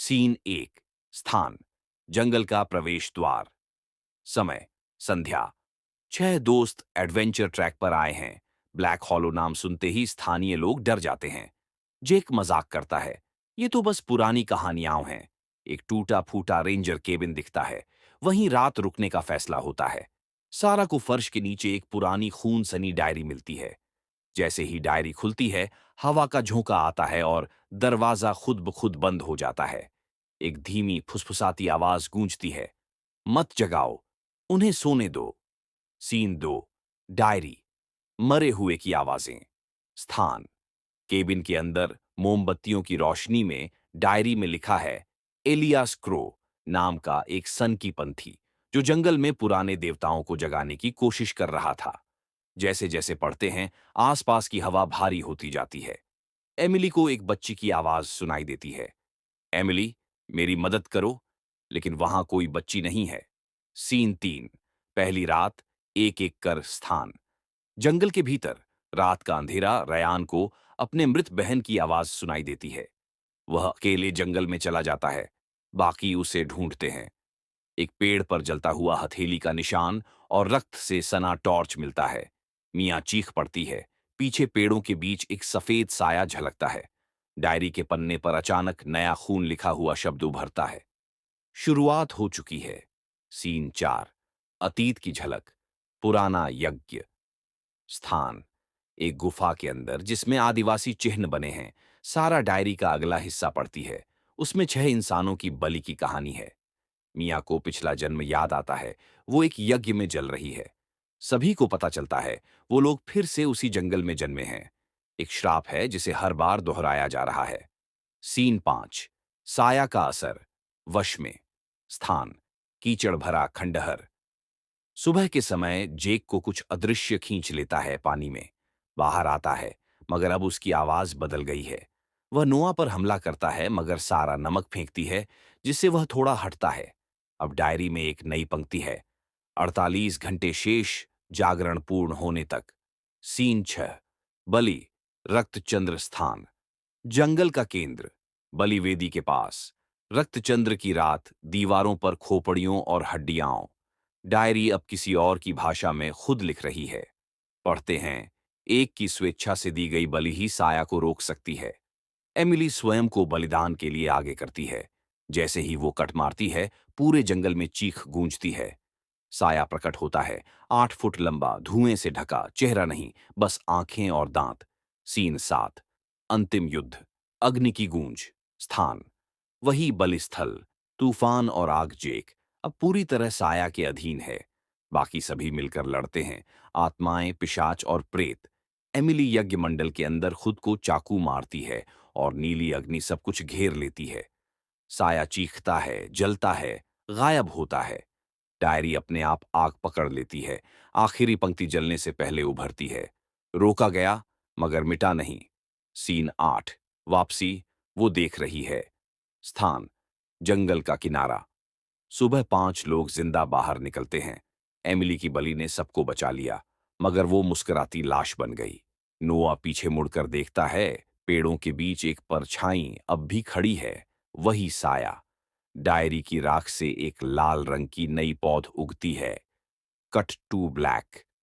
Scene एक। स्थान जंगल का प्रवेश द्वार। समय संध्या। छह दोस्त एडवेंचर ट्रैक पर आए हैं। ब्लैक हॉलो नाम सुनते ही स्थानीय लोग डर जाते हैं। जेक मजाक करता है, ये तो बस पुरानी कहानियां हैं। एक टूटा फूटा रेंजर केबिन दिखता है। वहीं रात रुकने का फैसला होता है। सारा को फर्श के नीचे एक पुरानी खून सनी डायरी मिलती है। जैसे ही डायरी खुलती है, हवा का झोंका आता है और दरवाजा खुद ब खुद बंद हो जाता है। एक धीमी फुसफुसाती आवाज गूंजती है, मत जगाओ, उन्हें सोने दो। सीन दो। डायरी। मरे हुए की आवाजें। स्थान केबिन के अंदर मोमबत्तियों की रोशनी में डायरी में लिखा है, एलियास क्रो नाम का एक सन की पंथी जो जंगल में पुराने देवताओं को जगाने की कोशिश कर रहा था। जैसे जैसे पढ़ते हैं, आसपास की हवा भारी होती जाती है। एमिली को एक बच्ची की आवाज सुनाई देती है, एमिली, मेरी मदद करो। लेकिन वहां कोई बच्ची नहीं है। सीन तीन। पहली रात। एक एक कर स्थान जंगल के भीतर। रात का अंधेरा रयान को अपने मृत बहन की आवाज सुनाई देती है। वह अकेले जंगल में चला जाता है। बाकी उसे ढूंढते हैं। एक पेड़ पर जलता हुआ हथेली का निशान और रक्त से सना टॉर्च मिलता है। मियां चीख पड़ती है। पीछे पेड़ों के बीच एक सफेद साया झलकता है। डायरी के पन्ने पर अचानक नया खून लिखा हुआ शब्द उभरता है, शुरुआत हो चुकी है। सीन चार। अतीत की झलक। पुराना यज्ञ। स्थान एक गुफा के अंदर जिसमें आदिवासी चिन्ह बने हैं। सारा डायरी का अगला हिस्सा पढ़ती है। उसमें छह इंसानों की बलि की कहानी है। मिया को पिछला जन्म याद आता है। वो एक यज्ञ में जल रही है। सभी को पता चलता है वो लोग फिर से उसी जंगल में जन्मे हैं। एक श्राप है जिसे हर बार दोहराया जा रहा है। सीन पांच। साया का असर। वश में। स्थान कीचड़ भरा खंडहर। सुबह के समय जेक को कुछ अदृश्य खींच लेता है पानी में। बाहर आता है, मगर अब उसकी आवाज बदल गई है। वह नोआ पर हमला करता है मगर सारा नमक फेंकती है, जिससे वह थोड़ा हटता है। अब डायरी में एक नई पंक्ति है, 48 घंटे शेष जागरण पूर्ण होने तक। सीन छह। बलि। रक्तचंद्र स्थान जंगल का केंद्र। बलिवेदी के पास। रक्तचंद्र की रात। दीवारों पर खोपड़ियों और हड्डियां। डायरी अब किसी और की भाषा में खुद लिख रही है। पढ़ते हैं, एक की स्वेच्छा से दी गई बलि ही साया को रोक सकती है। एमिली स्वयं को बलिदान के लिए आगे करती है। जैसे ही वो कट मारती है, पूरे जंगल में चीख गूंजती है। साया प्रकट होता है, 8 फुट लंबा, धुएं से ढका, चेहरा नहीं, बस आंखें और दांत। सीन सात। अंतिम युद्ध। अग्नि की गूंज। स्थान वही बलिस्थल। तूफान और आग जेक अब पूरी तरह साया के अधीन है। बाकी सभी मिलकर लड़ते हैं, आत्माएं, पिशाच और प्रेत। एमिली यज्ञ मंडल के अंदर खुद को चाकू मारती है और नीली अग्नि सब कुछ घेर लेती है। साया चीखता है, जलता है, गायब होता है। डायरी अपने आप आग पकड़ लेती है। आखिरी पंक्ति जलने से पहले उभरती है, रोका गया मगर मिटा नहीं। सीन आठ। वापसी। वो देख रही है। स्थान जंगल का किनारा। सुबह 5 लोग जिंदा बाहर निकलते हैं। एमिली की बलि ने सबको बचा लिया, मगर वो मुस्कुराती लाश बन गई। नोआ पीछे मुड़कर देखता है। पेड़ों के बीच एक परछाई अब भी खड़ी है, वही साया। डायरी की राख से एक लाल रंग की नई पौध उगती है। Cut to black.